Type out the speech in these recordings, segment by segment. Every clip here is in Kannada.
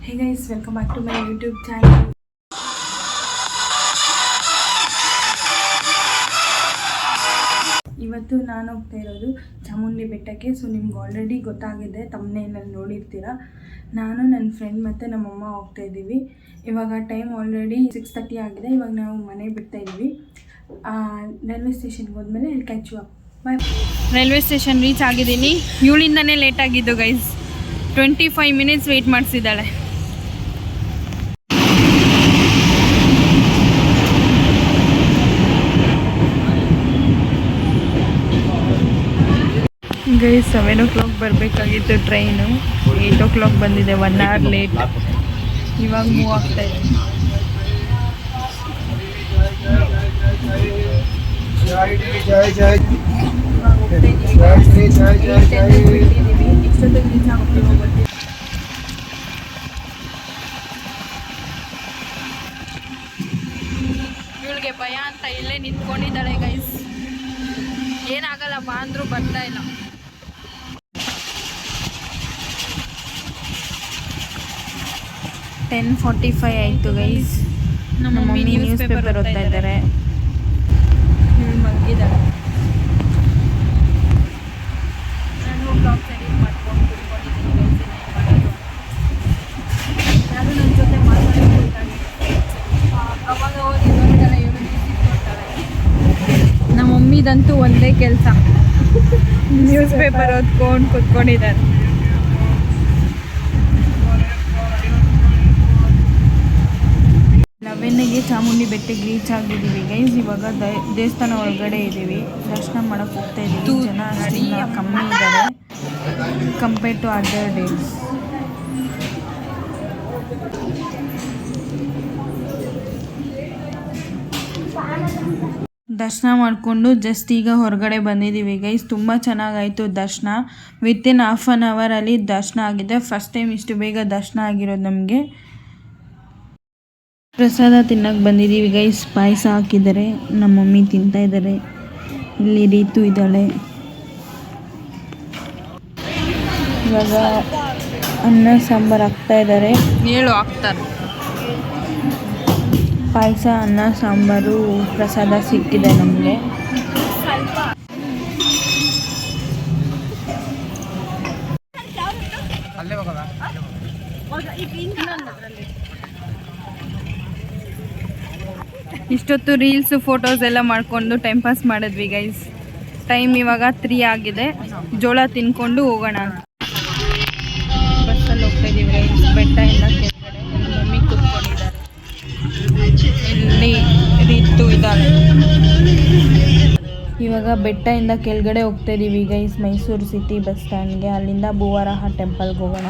Hey guys, welcome back to my YouTube channel. ಇವತ್ತು ನಾನು ಹೋಗ್ತಾ ಇರೋದು ಚಾಮುಂಡಿ ಬೆಟ್ಟಕ್ಕೆ. ಸೊ ನಿಮ್ಗೆ ಆಲ್ರೆಡಿ ಗೊತ್ತಾಗಿದೆ, ತಮ್ಮನೇನಲ್ಲಿ ನೋಡಿರ್ತೀರ. ನಾನು ನನ್ನ ಫ್ರೆಂಡ್ ಮತ್ತು ನಮ್ಮಮ್ಮ ಹೋಗ್ತಾ ಇದ್ದೀವಿ. ಇವಾಗ ಟೈಮ್ ಆಲ್ರೆಡಿ 6:30 ಆಗಿದೆ. ಇವಾಗ ನಾವು ಮನೆ ಬಿಡ್ತಾ ಇದ್ದೀವಿ. ರೈಲ್ವೆ ಸ್ಟೇಷನ್ಗೆ ಹೋದ್ಮೇಲೆ ಅಲ್ಲಿ catch you up. Bye. Railway station reach ಆಗಿದ್ದೀನಿ. ಇವಳಿಂದನೇ ಲೇಟ್ ಆಗಿದ್ದು ಗೈಸ್. 25 ಮಿನಿಟ್ಸ್ ವೆಯ್ಟ್ ಮಾಡಿಸಿದ್ದಾಳೆ. ಗೈಸ್ 7 o'clock ಬರಬೇಕಾಗಿತ್ತು ಟ್ರೈನು. 8 o'clock ಬಂದಿದೆ, 1 hour ಲೇಟ್. ಇವಾಗ ಮೂವ್ ಆಗ್ತಾ ಇದೆ. ಇವಳಿಗೆ ಭಯ ಅಂತ ಇಲ್ಲೇ ನಿಂತ್ಕೊಂಡಿದ್ದಾಳೆ ಗೈಸ್. ಏನಾಗಲ್ಲ ಬಾ ಅಂದ್ರೂ ಬರ್ತಾ ಇಲ್ಲ. ಟೆನ್ 45 ಆಯಿತು ಗೈಸ್. ನಮ್ಮ ಮಮ್ಮಿ ನ್ಯೂಸ್ ಪೇಪರ್ ಓದ್ತಾ ಇದ್ದಾರೆ. ಮಲಗಿದ್ದಾಳೆ. ನಾನು ಬ್ಲಾಗ್ ಎಡಿಟ್ ಮಾಡ್ಕೊಂಡು ಕುತ್ಕೊಂಡಿದ್ದೀನಿ ಗೈಸ್. ಯಾರು ನನ್ನ ಜೊತೆ ಮಾತಾಡೋದಾಗಿ ಅವಾಗ ಹೋಗಿ ನೋಡಿದಾಳೆ. ಇವರು ಕೊಡ್ತಾಳೆ. ನಮ್ಮ ಮಮ್ಮಿದಂತೂ ಒಂದೇ ಕೆಲಸ, ನ್ಯೂಸ್ ಪೇಪರ್ ಓದ್ಕೊಂಡು ಕುತ್ಕೊಂಡಿದ್ದಾರೆ. 11ಗೆ ಚಾಮುಂಡಿ ಬೆಟ್ಟಕ್ಕೆ ರೀಚ್ ಆಗಿದ್ದೀವಿ ಗೈಸ್. ಇವಾಗ ದೇವಸ್ಥಾನ ಒಳಗಡೆ ಇದ್ದೀವಿ. ದರ್ಶನ ಮಾಡೋಕ್ಕೆ ಹೋಗ್ತಾ ಇದ್ದೀವಿ. ಜನ ಅಷ್ಟಿಲ್ಲ, ಕಮ್ಮಿ ಇದ್ದಾರೆ ಕಂಪೇರ್ ಟು ಅದರ್ ಡೇಸ್. ದರ್ಶನ ಮಾಡಿಕೊಂಡು ಜಸ್ಟ್ ಈಗ ಹೊರಗಡೆ ಬಂದಿದ್ದೀವಿ ಗೈಸ್. ತುಂಬ ಚೆನ್ನಾಗಾಯಿತು ದರ್ಶನ. ವಿತಿನ್ ಹಾಫ್ ಆನ್ ಅವರಲ್ಲಿ ದರ್ಶನ ಆಗಿದೆ. ಫಸ್ಟ್ ಟೈಮ್ ಇಷ್ಟು ಬೇಗ ದರ್ಶನ ಆಗಿರೋದು ನಮಗೆ. ಪ್ರಸಾದ ತಿನ್ನಕ್ಕೆ ಬಂದಿದ್ದೀವಿ ಗೈಸ್. ಪಾಯಸ ಹಾಕಿದ್ದಾರೆ, ನಮ್ಮ ಮಮ್ಮಿ ತಿಂತಾ ಇದ್ದಾರೆ. ಇಲ್ಲಿ ರೀತು ಇದ್ದಾಳೆ. ಇವಾಗ ಅನ್ನ ಸಾಂಬಾರು ಹಾಕ್ತಾ ಇದ್ದಾರೆ. ಹಾಕ್ತಾರೆ ಪಾಯಸ, ಅನ್ನ ಸಾಂಬಾರು, ಪ್ರಸಾದ ಸಿಕ್ಕಿದೆ ನಮಗೆ. ಇಷ್ಟೊತ್ತು ರೀಲ್ಸ್ ಫೋಟೋಸ್ ಎಲ್ಲ ಮಾಡಿಕೊಂಡು ಟೈಮ್ ಪಾಸ್ ಮಾಡಿದ್ವಿ ಗೈಸ್. ಟೈಮ್ ಇವಾಗ 3 ಆಗಿದೆ. ಜೋಳ ತಿನ್ಕೊಂಡು ಹೋಗೋಣ. ಬಸ್ಸಲ್ಲಿ ಹೋಗ್ತಾ ಇದ್ದೀವಿ ಗೈಸ್. ಬೆಟ್ಟ ಎಲ್ಲ ಕೆಳಗಡೆ ಮಮ್ಮಿ ಕೂತ್ಕೊಂಡಿದ್ದಾರೆ. ಇಲ್ಲಿ ರೀತು ಇದ್ದಾಳೆ. ಇವಾಗ ಬೆಟ್ಟದಿಂದ ಕೆಳಗಡೆ ಹೋಗ್ತಾ ಇದ್ದೀವಿ ಗೈಸ್, ಮೈಸೂರು ಸಿಟಿ ಬಸ್ ಸ್ಟ್ಯಾಂಡ್ಗೆ. ಅಲ್ಲಿಂದ ಭೂವರಾಹ ಟೆಂಪಲ್ಗೆ ಹೋಗೋಣ.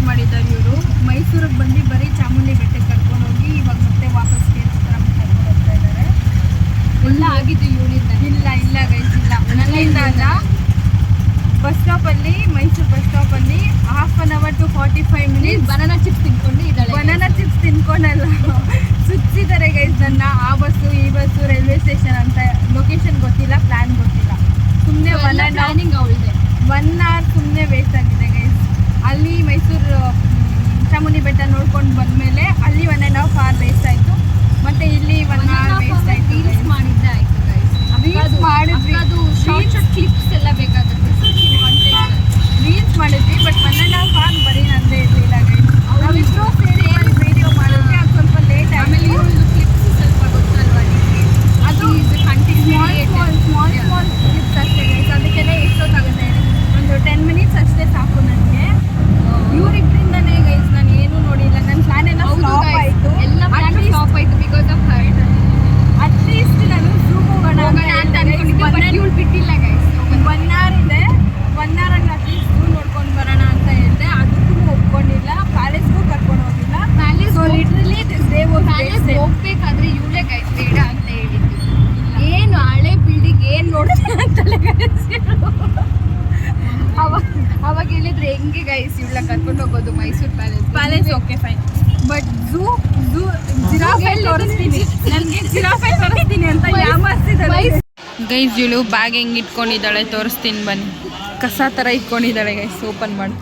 ಮಾಡಿದ್ದಾರೆ ಇವರು. ಮೈಸೂರಿಗೆ ಬಂದು ಬರೀ ಚಾಮುಂಡಿ ಬೆಟ್ಟಕ್ಕೆ ಕರ್ಕೊಂಡು ಹೋಗಿ ಇವಾಗ ಮತ್ತೆ ವಾಪಸ್ ಕರ್ಕೊಂಡು ಹೋಗ್ತಾ ಇದ್ದಾರೆ. ಎಲ್ಲ ಆಗಿದ್ದು ಇವಳಿಂದ. ಇಲ್ಲ ಗೈಸ್, ಇಲ್ಲ ನನ್ನಿಂದ ಅಲ್ಲ. ಬಸ್ ಸ್ಟಾಪಲ್ಲಿ, ಮೈಸೂರು ಬಸ್ ಸ್ಟಾಪಲ್ಲಿ half an hour to 45 minutes banana chips ತಿನ್ಕೊಂಡು ಇದ್ದಾಳೆ. ಬನಾನಾ ಚಿಪ್ಸ್ ತಿನ್ಕೊಂಡಲ್ಲ, ಸುತ್ತಿದ್ದಾರೆ ಗೈಸ್ ನನ್ನ. ಆ ಬಸ್ಸು ಈ ಬಸ್ಸು, ರೈಲ್ವೆ ಸ್ಟೇಷನ್ ಅಂತ ಲೊಕೇಶನ್ ಗೊತ್ತಿಲ್ಲ, ಪ್ಲಾನ್ ಗೊತ್ತಿಲ್ಲ. ಸುಮ್ಮನೆ 1 hour ಸುಮ್ಮನೆ ವೇಸ್ಟ್ ಆಗಿದೆ ಗೈಸ್. ಅಲ್ಲಿ ಮೈಸೂರು ಚಾಮುಂಡಿ ಬೆಟ್ಟ ನೋಡ್ಕೊಂಡು ಬಂದಮೇಲೆ ಅಲ್ಲಿ 1.5 hour ವೇಸ್ಟ್ ಆಯಿತು. ಮತ್ತು ಇಲ್ಲಿ 1 hour ವೇಸ್ಟ್ ಆಯಿತು. ರೀಲ್ಸ್ ಮಾಡಿದ್ದೆ ಆಯಿತು ಗೈಸ್. ರೀಲ್ಸ್ ಮಾಡಿದ್ವಿ, ಅದು ಶಾರ್ಟ್ ಕ್ಲಿಪ್ಸ್ ಎಲ್ಲ ಬೇಕಾಗುತ್ತೆ. ರೀಲ್ಸ್ ಮಾಡಿದ್ವಿ, ಬಟ್ 1.5 hour ಬರೀ ನಂದೇ ಇರಲಿಲ್ಲ ಗೈಸ್. ನಾವಿಬ್ಬರು ಸೇರಿ ವಿಡಿಯೋ ಮಾಡಿದ್ವಿ. ಅದು ಸ್ವಲ್ಪ ಲೇಟ್ ಆಗಿ. ಆಮೇಲೆ ಒಂದು ಕ್ಲಿಪ್ಸ್ ಸ್ವಲ್ಪ ಗೊತ್ತಲ್ವಾ ನಿಮಗೆ, ಅದು ಸ್ಮಾಲ್ ಕ್ಲಿಪ್ಸ್ ಅಷ್ಟೇ ಗೈಸ್. ಅದಕ್ಕೆಲ್ಲ ಎಷ್ಟೊತ್ತಾಗುತ್ತೆ? ಒಂದು 10 ಮಿನಿಟ್ಸ್ ಅಷ್ಟೇ ಸಾಕು ನನಗೆ. ಇವರಿಬ್ಬರಿಂದನೇ ಗೈಸ್ ನಾನು ಏನೂ ನೋಡಿಲ್ಲ. ನನ್ನ ಪ್ಲಾನ್ ಎಲ್ಲ ಫ್ಲಾಪ್ ಆಯಿತು. ಎಲ್ಲ ಪ್ಲಾನ್ ಫ್ಲಾಪ್ ಆಯಿತು ಬಿಕಾಸ್ ಆಫ್ ಹರ್ಟ್. ಅಟ್ಲೀಸ್ಟ್ ನಾನು ಝೂಮ್ ಹೋಗೋಣ ಅಂತ ಅನ್ಕೊಂಡಿದ್ದೆ, ಇವಳು ಬಿಟ್ಟಿಲ್ಲ ಗೈಸ್. 1 hour ಇದೆ, 1 hour ಆಗಿ ಅಟ್ಲೀಸ್ಟ್ ಝೂ ನೋಡ್ಕೊಂಡು ಬರೋಣ ಅಂತ ಹೇಳಿದೆ. ಅದಕ್ಕೂ ಒಪ್ಕೊಂಡಿಲ್ಲ. ಪ್ಯಾಲೇಸ್ಗೂ ಕರ್ಕೊಂಡು ಹೋಗಿಲ್ಲ. ಪ್ಯಾಲೇಸ್ ಲಿಟ್ರಲಿ ಪ್ಯಾಲೇಸ್ ಹೋಗ್ಬೇಕಾದ್ರೆ ಇವಳೇ ಗೈಸ್ ಬೇಡ ಅಂತ ಹೇಳಿದ್ದು. ಏನು ಹಳೆ ಬಿಲ್ಡಿಂಗ್ ಏನು ನೋಡ್ತೀನಿ ಅಂತಲೇ ಗೈಸ್. ಅವಾಗ ಹೇಳಿದ್ರೆ ಹೆಂಗೆ ಗೈಸ್ ಇವಳ ಕರ್ಕೊಂಡು ಹೋಗೋದು Mysuru palace okay fine, but zoo giraffe ತೋರಿಸ್ತೀನಿ, ನನಗೆ ಜಿರಾಫೆ ತೋರಿಸ್ತೀನಿ ಅಂತ ಯಾಮಾರಿಸಿದ್ದಾರೆ. ಗೈಸ್ ಇವಳು ಬ್ಯಾಗ್ ಹೆಂಗೆ ಇಟ್ಕೊಂಡಿದ್ದಾಳೆ ತೋರಿಸ್ತೀನಿ ಬನ್ನಿ. ಕಸ ಥರ ಇಟ್ಕೊಂಡಿದ್ದಾಳೆ ಗೈಸ್. ಓಪನ್ ಮಾಡಿ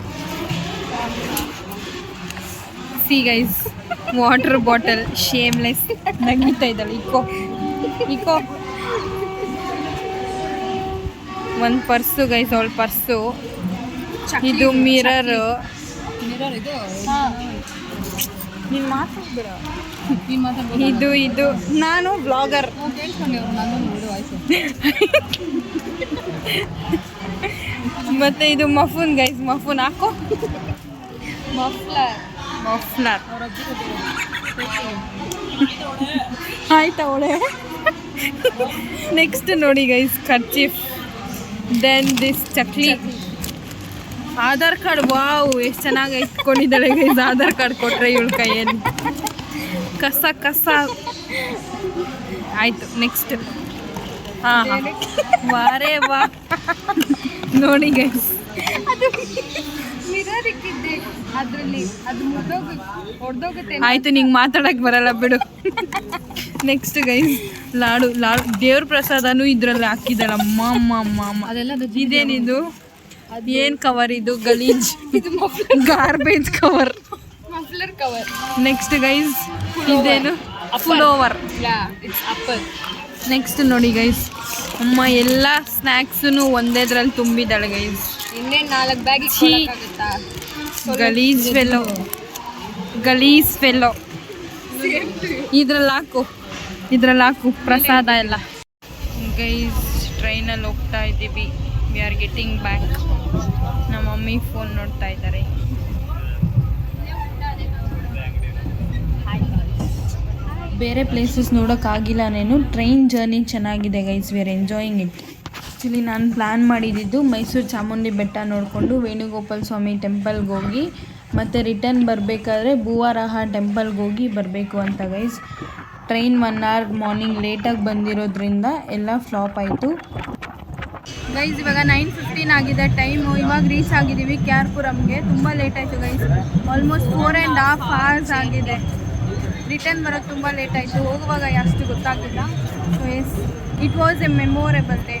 see guys. Water bottle shameless ನಗಿತಾ ಇದ್ದಾಳೆ. ಇಕೋ ಒಂದು ಪರ್ಸು ಗೈಸ್, ಅವಳ ಪರ್ಸು. ಇದು ಮಿರರ್. ಇದು ನೀನು ಮಾತಾಡ್ಬಿಡ. ಇದು ನಾನು ಬ್ಲಾಗರ್. ಮತ್ತೆ ಇದು ಮಫೂನ್ ಗೈಸ್. ಮಫೂನ್ ಹಾಕೋ. ಮಫ್ಲರ್ ಆಯ್ತಾ ಅವಳೆ. ನೆಕ್ಸ್ಟ್ ನೋಡಿ guys kerchief. Then this chakli. Aadhaar card. Wow ಎಷ್ಟು ಚೆನ್ನಾಗಿ ಇಟ್ಕೊಂಡಿದ್ದಾಳೆ ಗೈಸ್. ಆಧಾರ್ ಕಾರ್ಡ್ ಕೊಟ್ಟರೆ ಇವಳ ಕೈಯಲ್ಲಿ. ಕಸ ಆಯಿತು. ನೆಕ್ಸ್ಟ್ ಹಾಂ ವಾರೇ ವಾ ನೋಡಿ ಗೈಸ್. ಮಿರರ್ ಇಕ್ಕಿದ್ದೆ ಅದರಲ್ಲಿ, ಅದು ಹೊಡೆದೋಗುತ್ತೆ. ಆಯಿತು, ನಿಂಗೆ ಮಾತಾಡೋಕ್ಕೆ ಬರಲ್ಲ ಬಿಡು. Next guys laddu. ದೇವ್ರ ಪ್ರಸಾದನೂ ಇದರಲ್ಲಿ ಹಾಕಿದ್ದಾಳೆ. ಅಮ್ಮ ಅದೆಲ್ಲ ಇದೇನಿದು? ಏನು ಕವರ್ ಇದು? ಗಲೀಜ್. ಇದು garbage cover. Muffler cover. Next guys ಇದೇನು? ಪುಲೋವರ್. It's upper. ನೆಕ್ಸ್ಟ್ ನೋಡಿ ಗೈಸ್, ಅಮ್ಮ ಎಲ್ಲ ಸ್ನ್ಯಾಕ್ಸೂ ಒಂದೇದ್ರಲ್ಲಿ ತುಂಬಿದ್ದಾಳೆ ಗೈಸ್. ಇನ್ನೇನು 4 ಬ್ಯಾಗ್ ಇಟ್ಕೊಳ್ಳೋಕ್ಕಾಗುತ್ತಾ? ಗಲೀಸ್ ಫೆಲ್ಲೋ. ಇದ್ರಲ್ಲಿ ಹಾಕು ಪ್ರಸಾದ ಎಲ್ಲ. ಗೈಸ್ ಟ್ರೈನಲ್ಲಿ ಹೋಗ್ತಾ ಇದ್ದೀವಿ. We are getting back. ನಮ್ಮ ಮಮ್ಮಿ ಫೋನ್ ನೋಡ್ತಾ ಇದ್ದಾರೆ. ಬೇರೆ ಪ್ಲೇಸಸ್ ನೋಡೋಕ್ಕಾಗಿಲ್ಲ. ನಾನು ಟ್ರೈನ್ ಜರ್ನಿ ಚೆನ್ನಾಗಿದೆ guys. We are enjoying it. Actually ನಾನು ಪ್ಲ್ಯಾನ್ ಮಾಡಿದ್ದು ಮೈಸೂರು ಚಾಮುಂಡಿ ಬೆಟ್ಟ ನೋಡಿಕೊಂಡು ವೇಣುಗೋಪಾಲ ಸ್ವಾಮಿ ಟೆಂಪಲ್ಗೆ ಹೋಗಿ ಮತ್ತು ರಿಟರ್ನ್ ಬರಬೇಕಾದ್ರೆ ಭೂವಾರಾಹ ಟೆಂಪಲ್ಗೆ ಹೋಗಿ ಬರಬೇಕು ಅಂತ ಗೈಸ್. ಟ್ರೈನ್ 1 hour ಮಾರ್ನಿಂಗ್ ಲೇಟಾಗಿ ಬಂದಿರೋದ್ರಿಂದ ಎಲ್ಲ ಫ್ಲಾಪ್ ಆಯಿತು ಗೈಸ್. ಇವಾಗ 9:15 ಆಗಿದೆ ಟೈಮು. ಇವಾಗ ರೀಚ್ ಆಗಿದ್ದೀವಿ KR ಪುರಂಗೆ. ತುಂಬ ಲೇಟ್ ಆಯಿತು ಗೈಸ್. ಆಲ್ಮೋಸ್ಟ್ 4.5 hours ಆಗಿದೆ. ರಿಟರ್ನ್ ಬರೋದು ತುಂಬ ಲೇಟ್ ಆಯಿತು. ಹೋಗುವಾಗ ಅಷ್ಟು ಗೊತ್ತಾಗಿಲ್ಲ. So yes, it was a memorable day.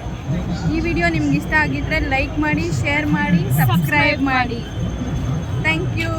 ಈ ವಿಡಿಯೋ ನಿಮ್ಗೆ ಇಷ್ಟ ಆಗಿದ್ದರೆ ಲೈಕ್ ಮಾಡಿ, ಶೇರ್ ಮಾಡಿ, ಸಬ್ಸ್ಕ್ರೈಬ್ ಮಾಡಿ. Thank you.